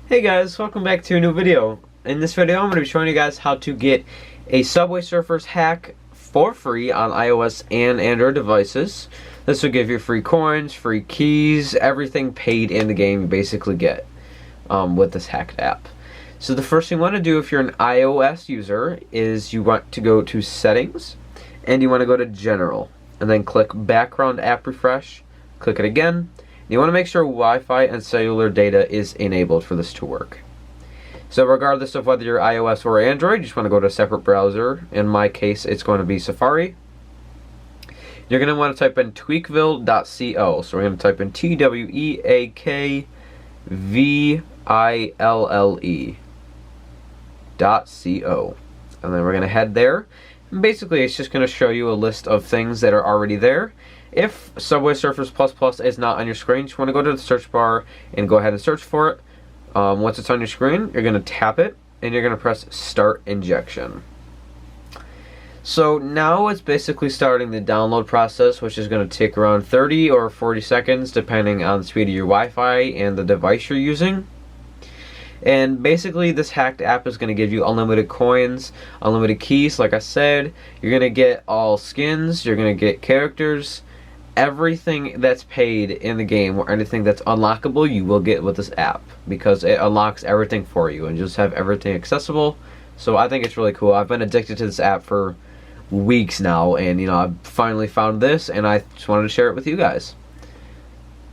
Hey guys, welcome back to a new video. In this video I'm going to be showing you guys how to get a Subway Surfers hack for free on iOS and Android devices. This will give you free coins, free keys, everything paid in the game you basically get with this hacked app. So the first thing you want to do if you're an iOS user is you want to go to Settings and you want to go to General and then click Background App Refresh, click it again. You want to make sure Wi-Fi and cellular data is enabled for this to work. So regardless of whether you're iOS or Android, you just want to go to a separate browser. In my case, it's going to be Safari. You're going to want to type in tweakville.co. So we're going to type in tweakville.co. And then we're going to head there. And basically, it's just going to show you a list of things that are already there. If Subway Surfers Plus is not on your screen, you just want to go to the search bar and go ahead and search for it. Once it's on your screen, you're going to tap it and you're going to press Start Injection. So now it's basically starting the download process, which is going to take around 30 or 40 seconds depending on the speed of your Wi-Fi and the device you're using. And basically this hacked app is going to give you unlimited coins, unlimited keys, like I said. You're going to get all skins, you're going to get characters. Everything that's paid in the game or anything that's unlockable you will get with this app because it unlocks everything for you and just have everything accessible. So I think it's really cool. I've been addicted to this app for weeks now, and I finally found this and I just wanted to share it with you guys.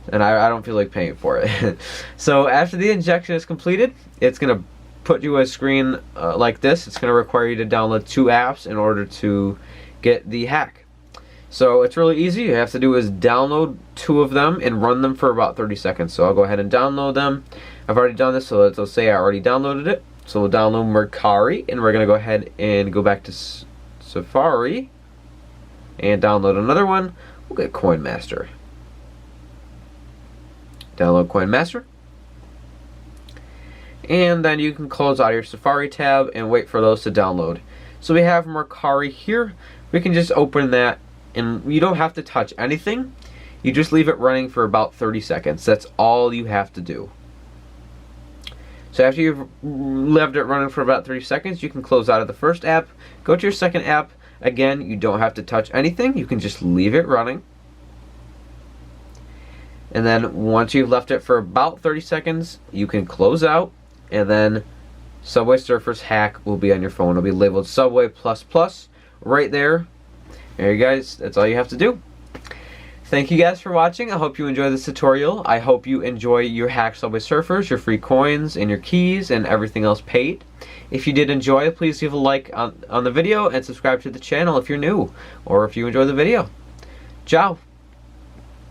And I don't feel like paying for it. So after the injection is completed, it's going to put you a screen like this. It's going to require you to download 2 apps in order to get the hack. So it's really easy. You have to do is download 2 of them and run them for about 30 seconds. So I'll go ahead and download them. I've already done this, so let's say I already downloaded it. So we'll download Mercari, and we're going to go ahead and go back to Safari and download another one. We'll get Coin Master. Download Coin Master. And then you can close out your Safari tab and wait for those to download. So we have Mercari here. We can just open that. And you don't have to touch anything. You just leave it running for about 30 seconds. That's all you have to do. So after you've left it running for about 30 seconds, you can close out of the first app. Go to your second app. Again, you don't have to touch anything. You can just leave it running. And then once you've left it for about 30 seconds, you can close out. And then Subway Surfers hack will be on your phone. It'll be labeled Subway Plus right there. There you guys, that's all you have to do. Thank you guys for watching. I hope you enjoyed this tutorial. I hope you enjoy your hacked Subway Surfers, your free coins, and your keys, and everything else paid. If you did enjoy, please leave a like on the video and subscribe to the channel if you're new, or if you enjoy the video. Ciao!